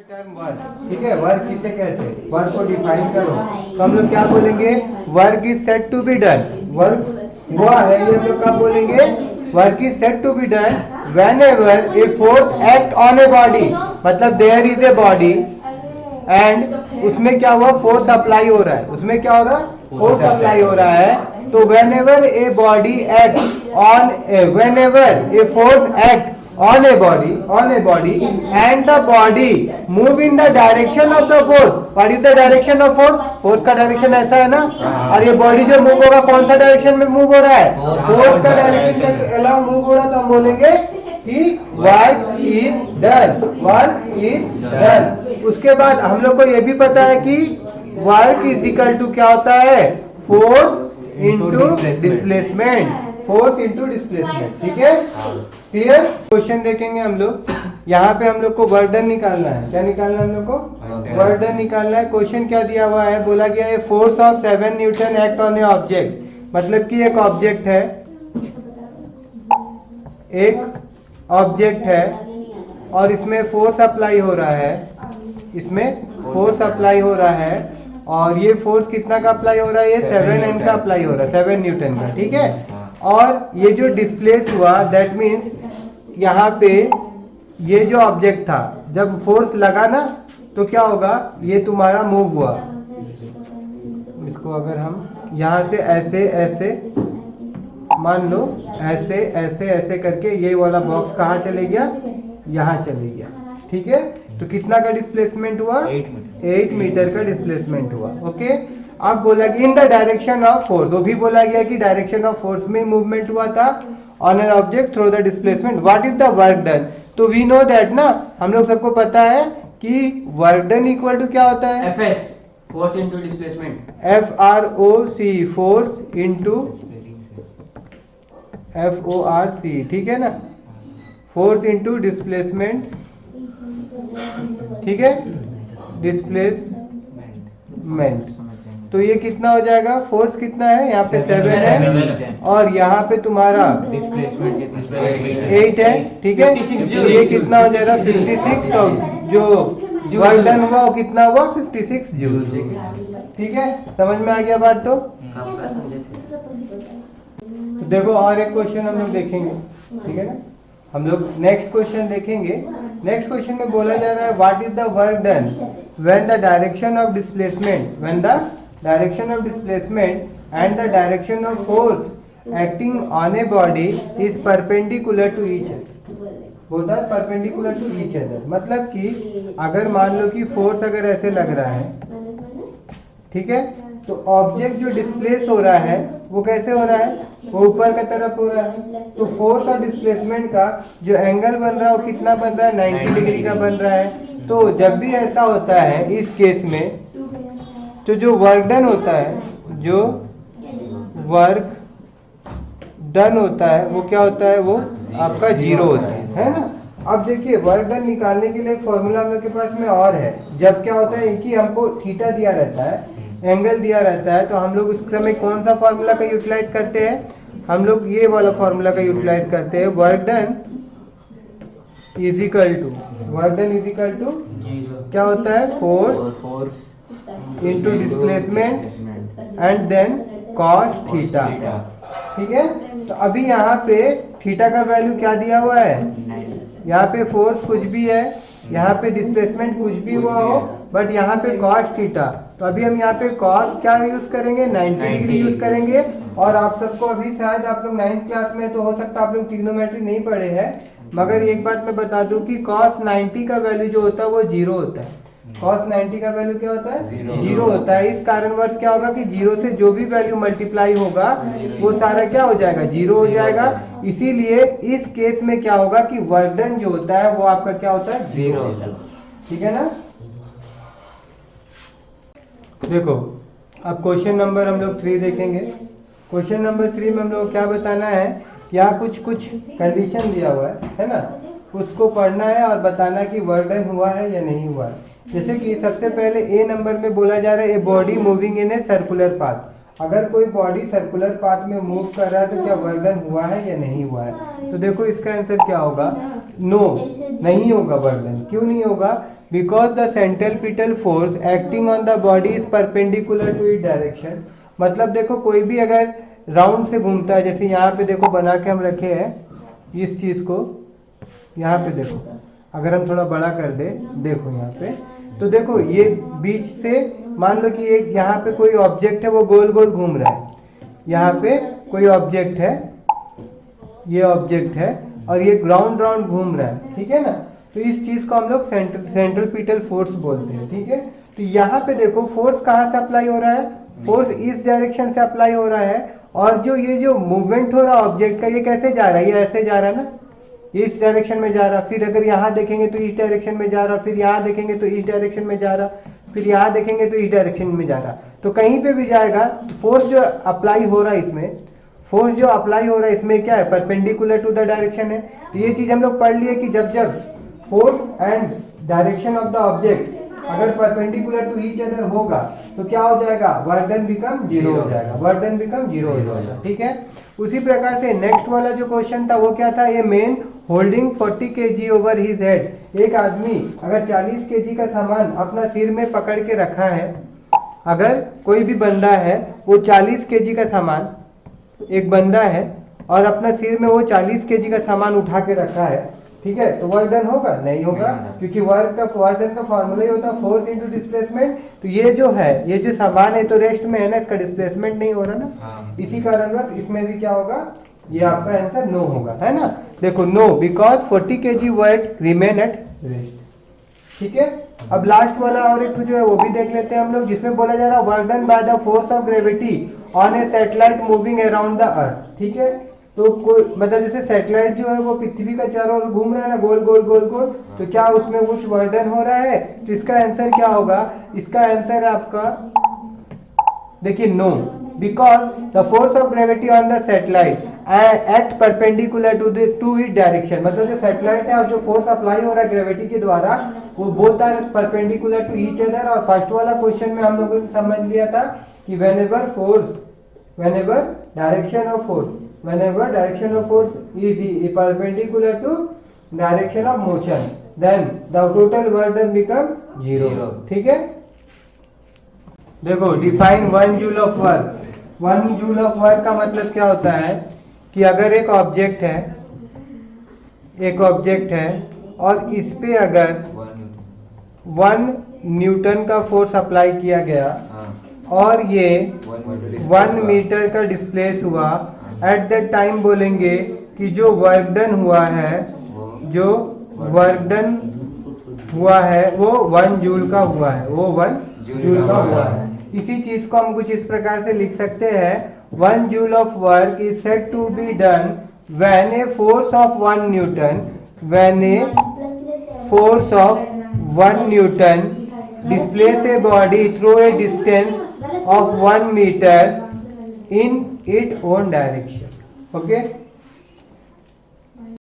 Term work, ठीक है। Work किसे कहते हैं, वर्क को डिफाइन करो तो हम लोग क्या बोलेंगे, work is said to be done. Work हुआ है ये हम लोग कब बोलेंगे, work is said to be done whenever a force act on a body, मतलब there is a body and उसमें क्या हुआ, फोर्स अप्लाई हो रहा है, उसमें क्या हो रहा है, फोर्स अप्लाई हो रहा है। तो when ever a body act on, when ever a force act on a body and the body move in the direction of the force. What is the direction of force? force का direction ऐसा है ना, और ये body जो move होगा कौन सा डायरेक्शन में मूव हो रहा है, फोर्स का डायरेक्शन में अलाउ मूव हो रहा है, तो हम बोलेंगे कि work is done, work is done. उसके बाद हम लोग को ये भी पता है कि वर्क इज इक्वल टू क्या होता है, force into displacement, force into displacement, ठीक है। क्लियर। क्वेश्चन देखेंगे हम लोग, यहाँ पे हम लोग को वर्क डन निकालना है। क्या निकालना है हम लोग को, वर्क डन निकालना है। क्वेश्चन क्या दिया हुआ है, बोला गया है force of 7 Newton act on A object, मतलब कि एक ऑब्जेक्ट है, एक ऑब्जेक्ट है और इसमें फोर्स अप्लाई हो रहा है, इसमें फोर्स अप्लाई हो रहा है और ये फोर्स कितना का अप्लाई हो रहा है, ये 7N का अप्लाई हो रहा है, 7 न्यूटन का, ठीक है। और ये जो डिस्प्लेस हुआ दैट मीन्स यहाँ पे ये जो ऑब्जेक्ट था जब फोर्स लगा ना तो क्या होगा, ये तुम्हारा मूव हुआ। इसको अगर हम यहाँ से ऐसे ऐसे मान लो, ऐसे ऐसे ऐसे करके ये वाला बॉक्स कहाँ चले गया, यहाँ चले गया, ठीक है। तो कितना का डिस्प्लेसमेंट हुआ, 8 मीटर का डिस्प्लेसमेंट हुआ, ओके। अब बोला कि in the direction of force, वो भी बोला गया कि डायरेक्शन ऑफ फोर्स में मूवमेंट हुआ था on an object through the displacement. What is the work done, तो वी नो दैट ना, हम लोग सबको पता है कि वर्क डन इक्वल टू क्या होता है, FS, force into displacement, FROC, force into FORC, ठीक है ना, फोर्स इनटू डिस्प्लेसमेंट, ठीक है, डिस्प्लेसमेंट। तो ये कितना हो जाएगा, फोर्स कितना है, यहाँ पे 7 है और यहाँ पे तुम्हारा डिस्प्लेसमेंट 8 है, ठीक है। तो ये कितना हो जाएगा 56, और जो वर्क डन हुआ वो कितना हुआ, 56 जूल, ठीक है। समझ में आ गया बात। तो देखो और एक क्वेश्चन हम लोग देखेंगे, ठीक है ना। हम लोग नेक्स्ट क्वेश्चन देखेंगे। नेक्स्ट क्वेश्चन में बोला जा रहा है what is the work done when the direction of displacement, when the direction of displacement and the direction of force acting on a body is perpendicular to each other, both are perpendicular to each other। मतलब कि अगर मान लो कि force अगर ऐसे लग रहा है, ठीक है, तो ऑब्जेक्ट जो डिस्प्लेस हो रहा है वो कैसे हो रहा है, वो ऊपर की तरफ हो रहा है। तो फोर्स और डिस्प्लेसमेंट का जो एंगल बन रहा है वो कितना बन रहा है, 90 डिग्री का बन रहा है। तो जब भी ऐसा होता है इस केस में, तो जो वर्क डन होता है, जो वर्क डन होता है वो क्या होता है, वो आपका 0 होता है ना। अब देखिए वर्क डन निकालने के लिए एक फॉर्मूला हम लोग के पास में और है। जब क्या होता है कि हमको थीटा दिया रहता है, एंगल दिया रहता है, तो हम लोग उस क्रम में कौन सा फॉर्मूला का यूटिलाइज करते हैं, हम लोग ये वाला फॉर्मूला का यूटिलाइज करते हैं। Work done is equal to, work done is equal to क्या होता है, force into displacement and then cos theta, ठीक है। तो अभी यहाँ पे थीटा का वैल्यू क्या दिया हुआ है, यहाँ पे फोर्स कुछ भी है, यहाँ पे डिस्प्लेसमेंट कुछ भी हुआ हो, बट यहाँ पे कॉस थीटा। तो अभी हम यहाँ पे कॉस क्या यूज करेंगे, 90 डिग्री यूज करेंगे। और आप सबको अभी शायद आप लोग 9th क्लास में, तो हो सकता है आप लोग ट्रिग्नोमेट्री नहीं पढ़े हैं, मगर एक बात मैं बता दूं कि कॉस 90 का वैल्यू जो होता है वो 0 होता है। cos 90 का वैल्यू क्या होता है, 0 होता है। इस कारणवश क्या होगा कि 0 से जो भी वैल्यू मल्टीप्लाई होगा वो सारा क्या हो जाएगा, 0 हो जाएगा। इसीलिए इस केस में क्या होगा कि वर्क डन जो होता है वो आपका क्या होता है, 0 होता है, ठीक है ना। देखो अब क्वेश्चन नंबर हम लोग 3 देखेंगे। क्वेश्चन नंबर 3 में हम लोग क्या बताना है, यहाँ कुछ कंडीशन दिया हुआ है ना, उसको पढ़ना है और बताना कि वर्क डन हुआ है या नहीं हुआ है। जैसे कि सबसे पहले ए नंबर में बोला जा रहा है a body moving in a circular path. अगर कोई बॉडी सर्कुलर पाथ में मूव कर रहा है तो क्या वर्क डन हुआ है या नहीं हुआ है। तो देखो इसका आंसर क्या होगा, नो, नहीं होगा वर्क डन। क्यों नहीं होगा, because the centripetal force acting on the body is perpendicular to it direction. मतलब देखो कोई भी अगर राउंड से घूमता है, जैसे यहाँ पे देखो बना के हम रखे हैं इस चीज को, यहाँ पे देखो अगर हम थोड़ा बड़ा कर दे, देखो यहाँ पे, तो देखो ये बीच से मान लो कि एक यहाँ पे कोई ऑब्जेक्ट है वो गोल गोल घूम रहा है, यहाँ पे कोई ऑब्जेक्ट है, ये ऑब्जेक्ट है और ये राउंड राउंड घूम रहा है, ठीक है ना। तो इस चीज को हम लोग सेंट्रीपिटल फोर्स बोलते हैं, ठीक है। तो यहाँ पे देखो फोर्स कहाँ से अप्लाई हो रहा है, फोर्स इस डायरेक्शन से अप्लाई हो रहा है, और जो ये जो मूवमेंट हो रहा है ऑब्जेक्ट का, ये कैसे जा रहा है, ये ऐसे जा रहा है ना, ये इस डायरेक्शन में जा रहा, फिर अगर यहाँ देखेंगे तो इस डायरेक्शन में जा रहा, फिर यहाँ देखेंगे तो इस डायरेक्शन में जा रहा, फिर यहाँ देखेंगे तो इस डायरेक्शन में जा रहा। तो कहीं पे भी जाएगा फोर्स जो अप्लाई हो रहा है इसमें, फोर्स जो अप्लाई हो रहा है इसमें क्या है, परपेंडिकुलर टू द डायरेक्शन है। तो ये चीज हम लोग पढ़ लिए कि जब जब force and direction of the object अगर परपेंडिकुलर टू ईच अदर होगा तो क्या हो जाएगा, वर्क डन बिकम जीरो हो जाएगा, वर्क डन बिकम जीरो हो जाएगा, ठीक है। उसी प्रकार से नेक्स्ट वाला जो क्वेश्चन था वो क्या था, ये main holding 40 kg over his head. एक आदमी अगर 40 kg का सामान अपना सिर में पकड़ के रखा है, अगर कोई भी बंदा है वो 40 kg का सामान, एक बंदा है और अपना सिर में वो 40 kg का सामान उठा के रखा है, ठीक है, तो वर्क डन होगा, नहीं होगा, क्योंकि वर्क डन का फॉर्मूला ही होता है फोर्स इनटू डिस्प्लेसमेंट। तो ये जो है, ये जो सामान है तो रेस्ट में है ना, इसका डिस्प्लेसमेंट नहीं हो रहा ना, इसी कारणवश इसमें भी क्या होगा, ये आपका आंसर नो होगा, है ना। देखो no, because 40 kg work remain at rest, ठीक है। अब लास्ट वाला और एक जो है वो भी देख लेते हैं हम लोग, जिसमें बोला जा रहा है work done by the force of gravity on A satellite moving around the earth, ठीक है। तो कोई मतलब जैसे सैटेलाइट जो है वो पृथ्वी का चारों ओर घूम रहा है ना, गोल गोल गोल गोल, तो क्या उसमें कुछ वर्क डन हो रहा है, तो इसका आंसर क्या होगा, इसका आंसर है आपका देखिए no, because the force of gravity on the satellite act perpendicular to it direction. मतलब जो सैटेलाइट है और जो फोर्स अप्लाई हो रहा है ग्रेविटी के द्वारा वो both are perpendicular to each other. और फर्स्ट वाला क्वेश्चन में हम लोगों ने समझ लिया था कि whenever direction of force is perpendicular to direction of motion, then the total work done become zero, ठीक है। देखो define 1 joule of work. 1 joule of work का मतलब क्या होता है कि अगर एक ऑब्जेक्ट है और इस पे अगर 1 न्यूटन का फोर्स अप्लाई किया गया और ये 1 मीटर का डिस्प्लेस हुआ, एट दैट टाइम बोलेंगे कि जो वर्क डन हुआ है वो 1 जूल का हुआ है, वो 1 जूल का हुआ है। इसी चीज को हम कुछ इस प्रकार से लिख सकते हैं, 1 joule of work is said to be done when a force of 1 newton displace a body through a distance of 1 meter in its own direction, okay।